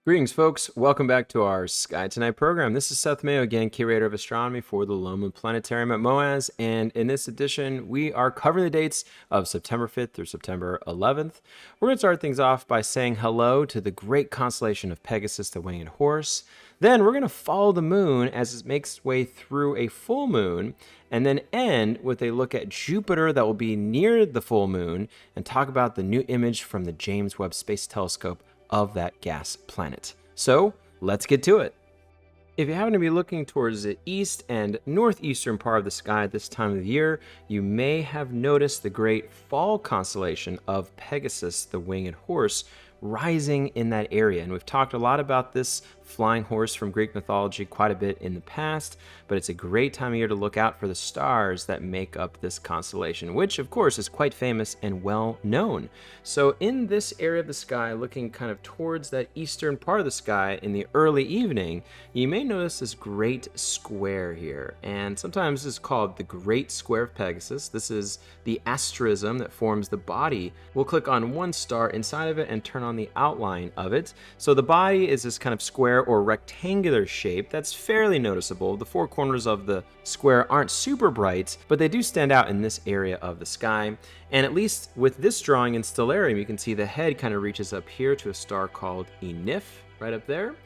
Greetings, folks. Welcome back to our Sky Tonight program. This is Seth Mayo again, curator of astronomy for the Loma Planetarium at MOAS. And in this edition, we are covering the dates of September 5th through September 11th. We're going to start things off by saying hello to the great constellation of Pegasus, the Winged Horse. Then we're going to follow the moon as it makes its way through a full moon, and then end with a look at Jupiter that will be near the full moon and talk about the new image from the James Webb Space Telescope of that gas planet. So let's get to it. If you happen to be looking towards the east and northeastern part of the sky at this time of the year, you may have noticed the great fall constellation of Pegasus, the Winged Horse, rising in that area. And we've talked a lot about this flying horse from Greek mythology quite a bit in the past, but it's a great time of year to look out for the stars that make up this constellation, which of course is quite famous and well known. So in this area of the sky, looking kind of towards that eastern part of the sky in the early evening, you may notice this great square here, and sometimes this is called the Great Square of Pegasus. This is the asterism that forms the body. We'll click on one star inside of it and turn on the outline of it. So the body is this kind of square or rectangular shape that's fairly noticeable. The four corners of the square aren't super bright, but they do stand out in this area of the sky. And at least with this drawing in stellarium, you can see the head kind of reaches up here to a star called Enif, right up there.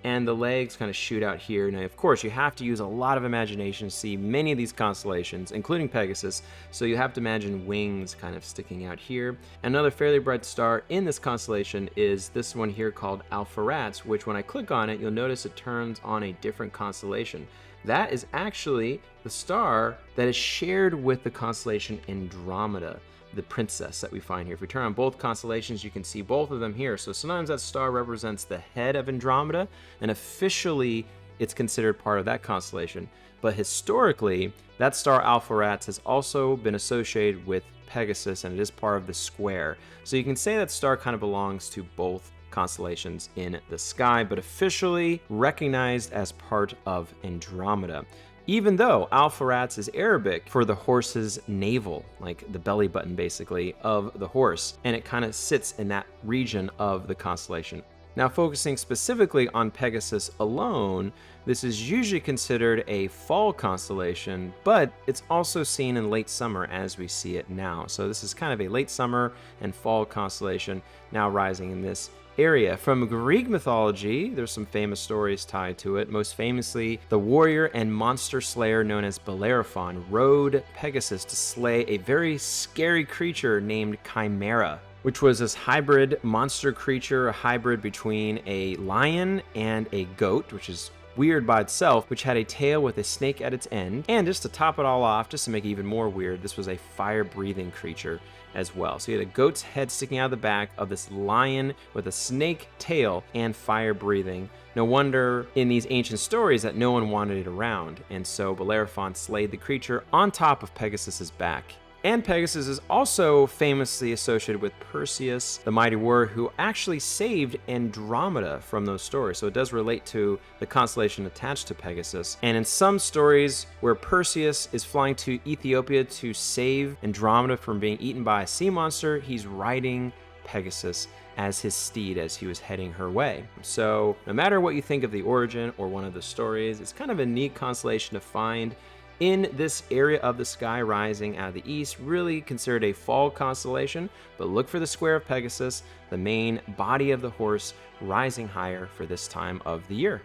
And the legs kind of shoot out here. Now, of course, you have to use a lot of imagination to see many of these constellations, including Pegasus, so you have to imagine wings kind of sticking out here. Another fairly bright star in this constellation is this one here called Alpheratz, which when I click on it, you'll notice it turns on a different constellation. That is actually the star that is shared with the constellation Andromeda, the princess that we find here. If we turn on both constellations, you can see both of them here. So sometimes that star represents the head of Andromeda, and officially it's considered part of that constellation. But historically, that star Alpheratz has also been associated with Pegasus, and it is part of the square. So you can say that star kind of belongs to both constellations in the sky, but officially recognized as part of Andromeda. Even though Alpheratz is Arabic for the horse's navel, like the belly button basically of the horse, and it kind of sits in that region of the constellation. Now, focusing specifically on Pegasus alone, this is usually considered a fall constellation, but it's also seen in late summer as we see it now. So this is kind of a late summer and fall constellation now rising in this area. From Greek mythology, there's some famous stories tied to it. Most famously, the warrior and monster slayer known as Bellerophon rode Pegasus to slay a very scary creature named Chimera, which was this hybrid monster creature, a hybrid between a lion and a goat, which is weird by itself, which had a tail with a snake at its end. And just to top it all off, just to make it even more weird, this was a fire-breathing creature as well. So you had a goat's head sticking out of the back of this lion with a snake tail and fire breathing. No wonder in these ancient stories that no one wanted it around, and so Bellerophon slayed the creature on top of Pegasus's back. And Pegasus is also famously associated with Perseus, the mighty warrior who actually saved Andromeda from those stories. So it does relate to the constellation attached to Pegasus. And in some stories where Perseus is flying to Ethiopia to save Andromeda from being eaten by a sea monster, he's riding Pegasus as his steed as he was heading her way. So no matter what you think of the origin or one of the stories, it's kind of a neat constellation to find in this area of the sky rising out of the east, really considered a fall constellation, but look for the square of Pegasus, the main body of the horse, rising higher for this time of the year.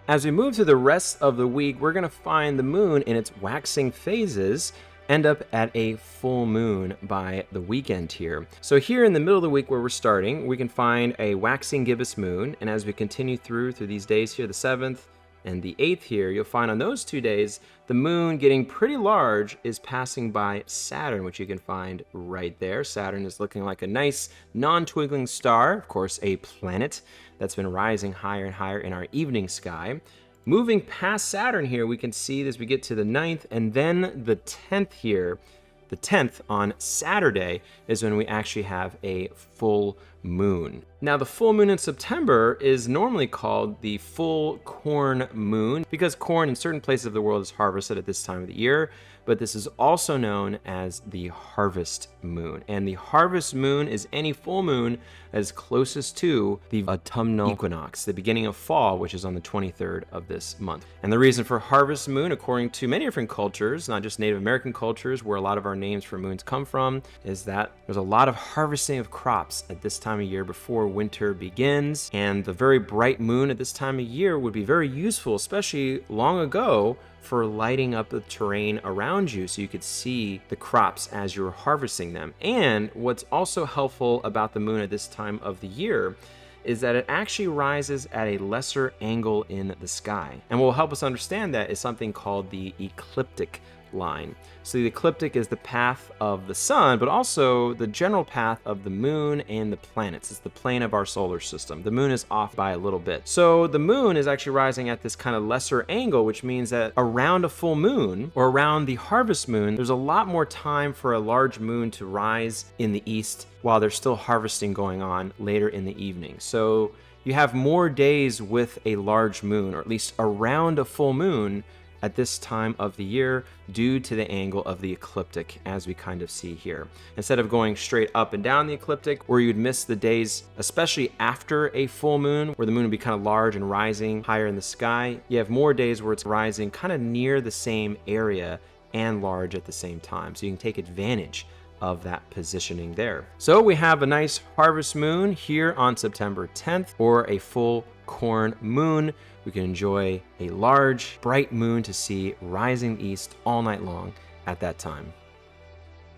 As we move through the rest of the week, we're going to find the moon in its waxing phases end up at a full moon by the weekend here. So here in the middle of the week where we're starting, we can find a waxing gibbous moon, and as we continue through these days here, the 7th, and the 8th here, you'll find on those 2 days, the moon getting pretty large is passing by Saturn, which you can find right there. Saturn is looking like a nice non-twinkling star, of course, a planet that's been rising higher and higher in our evening sky. Moving past Saturn here, we can see as we get to the 9th and then the 10th here. The 10th on Saturday is when we actually have a full moon. Now, the full moon in September is normally called the full corn moon because corn in certain places of the world is harvested at this time of the year, but this is also known as the harvest moon. And the harvest moon is any full moon that is closest to the autumnal equinox, the beginning of fall, which is on the 23rd of this month. And the reason for harvest moon, according to many different cultures, not just Native American cultures, where a lot of our names for moons come from, is that there's a lot of harvesting of crops at this time of year before winter begins. And the very bright moon at this time of year would be very useful, especially long ago, for lighting up the terrain around you so you could see the crops as you're harvesting them. And what's also helpful about the moon at this time of the year is that it actually rises at a lesser angle in the sky. And what will help us understand that is something called the ecliptic line. So the ecliptic is the path of the sun, but also the general path of the moon and the planets. It's the plane of our solar system. The moon is off by a little bit. So the moon is actually rising at this kind of lesser angle, which means that around a full moon or around the harvest moon, there's a lot more time for a large moon to rise in the east while there's still harvesting going on later in the evening. So you have more days with a large moon, or at least around a full moon, at this time of the year due to the angle of the ecliptic, as we kind of see here. Instead of going straight up and down the ecliptic, where you'd miss the days, especially after a full moon, where the moon would be kind of large and rising higher in the sky, you have more days where it's rising kind of near the same area and large at the same time. So you can take advantage of that positioning there. So we have a nice harvest moon here on September 10th, or a full corn moon. We can enjoy a large, bright moon to see rising east all night long at that time.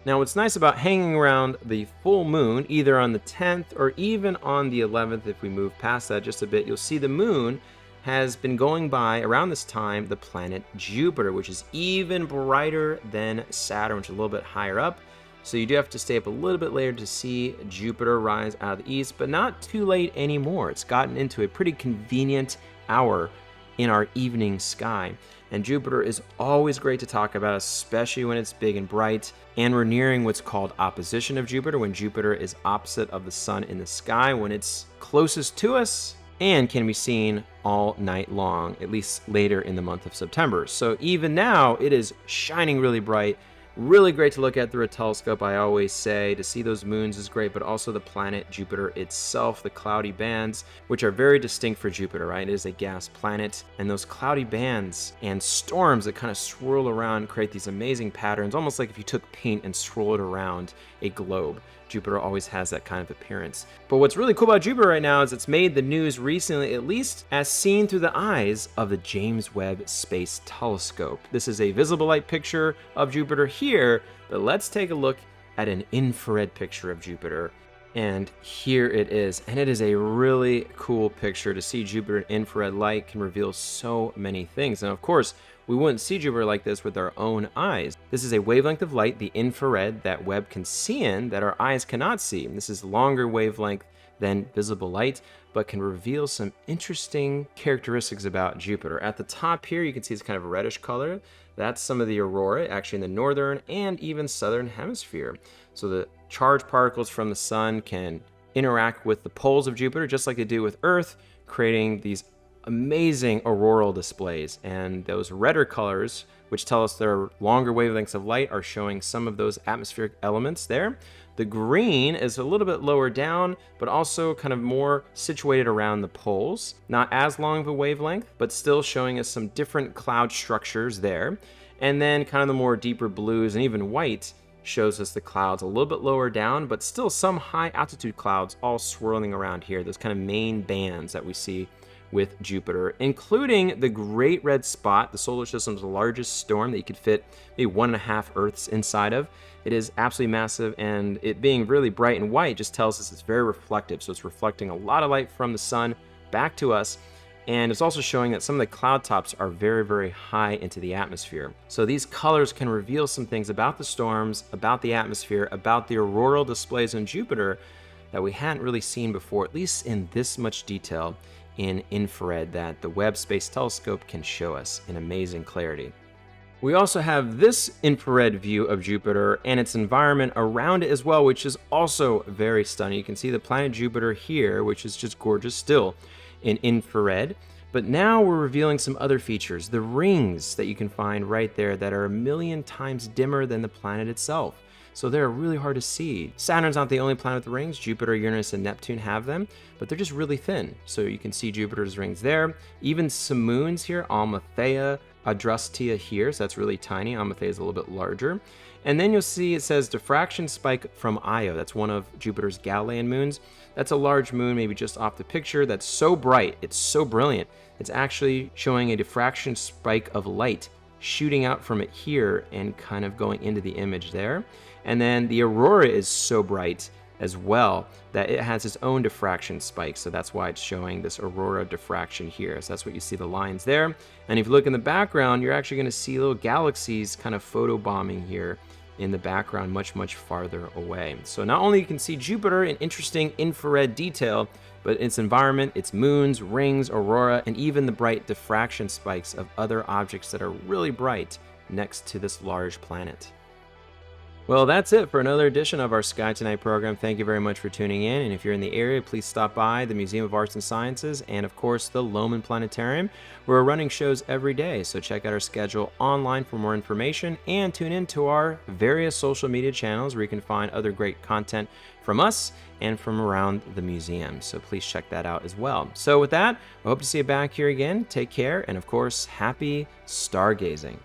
Now, what's nice about hanging around the full moon, either on the 10th or even on the 11th, if we move past that just a bit, you'll see the moon has been going by around this time the planet Jupiter, which is even brighter than Saturn, which is a little bit higher up. So you do have to stay up a little bit later to see Jupiter rise out of the east, but not too late anymore. It's gotten into a pretty convenient hour in our evening sky. And Jupiter is always great to talk about, especially when it's big and bright. And we're nearing what's called opposition of Jupiter, when Jupiter is opposite of the sun in the sky, when it's closest to us and can be seen all night long, at least later in the month of September. So even now, it is shining really bright. Really great to look at through a telescope, I always say. To see those moons is great, but also the planet Jupiter itself, the cloudy bands, which are very distinct for Jupiter, right? It is a gas planet, and those cloudy bands and storms that kind of swirl around create these amazing patterns, almost like if you took paint and swirled it around a globe. Jupiter always has that kind of appearance. But what's really cool about Jupiter right now is it's made the news recently, at least as seen through the eyes of the James Webb Space Telescope. This is a visible light picture of Jupiter here, but let's take a look at an infrared picture of Jupiter. And here it is. And it is a really cool picture. To see Jupiter in infrared light can reveal so many things. And of course, we wouldn't see Jupiter like this with our own eyes. This is a wavelength of light, the infrared, that Webb can see in that our eyes cannot see. And this is longer wavelength than visible light, but can reveal some interesting characteristics about Jupiter. At the top here, you can see it's kind of a reddish color. That's some of the aurora, actually in the northern and even southern hemisphere. So the charged particles from the sun can interact with the poles of Jupiter, just like they do with Earth, creating these amazing auroral displays. And those redder colors, which tell us there are longer wavelengths of light, are showing some of those atmospheric elements there. The green is a little bit lower down, but also kind of more situated around the poles. Not as long of a wavelength, but still showing us some different cloud structures there. And then kind of the more deeper blues and even white shows us the clouds a little bit lower down, but still some high altitude clouds all swirling around here. Those kind of main bands that we see with Jupiter, including the Great Red Spot, the solar system's largest storm that you could fit maybe 1.5 Earths inside of. It is absolutely massive, and it being really bright and white just tells us it's very reflective. So it's reflecting a lot of light from the sun back to us. And it's also showing that some of the cloud tops are very, very high into the atmosphere. So these colors can reveal some things about the storms, about the atmosphere, about the auroral displays in Jupiter that we hadn't really seen before, at least in this much detail in infrared, that the Webb Space Telescope can show us in amazing clarity. We also have this infrared view of Jupiter and its environment around it as well, which is also very stunning. You can see the planet Jupiter here, which is just gorgeous still in infrared. But now we're revealing some other features, the rings that you can find right there that are 1,000,000 times dimmer than the planet itself. So they're really hard to see. Saturn's not the only planet with rings. Jupiter, Uranus, and Neptune have them, but they're just really thin. So you can see Jupiter's rings there. Even some moons here, Amalthea, Adrastea here, so that's really tiny. Amalthea is a little bit larger. And then you'll see it says diffraction spike from Io. That's one of Jupiter's Galilean moons. That's a large moon, maybe just off the picture, that's so bright, it's so brilliant. It's actually showing a diffraction spike of light shooting out from it here and kind of going into the image there. And then the aurora is so bright as well that it has its own diffraction spike. So that's why it's showing this aurora diffraction here. So that's what you see the lines there. And if you look in the background, you're actually going to see little galaxies kind of photobombing here in the background much, much farther away. So not only you can see Jupiter in interesting infrared detail, but its environment, its moons, rings, aurora, and even the bright diffraction spikes of other objects that are really bright next to this large planet. Well, that's it for another edition of our Sky Tonight program. Thank you very much for tuning in. And if you're in the area, please stop by the Museum of Arts and Sciences and, of course, the Lohmann Planetarium. We're running shows every day, so check out our schedule online for more information and tune in to our various social media channels where you can find other great content from us and from around the museum. So please check that out as well. So with that, I hope to see you back here again. Take care, and of course, happy stargazing.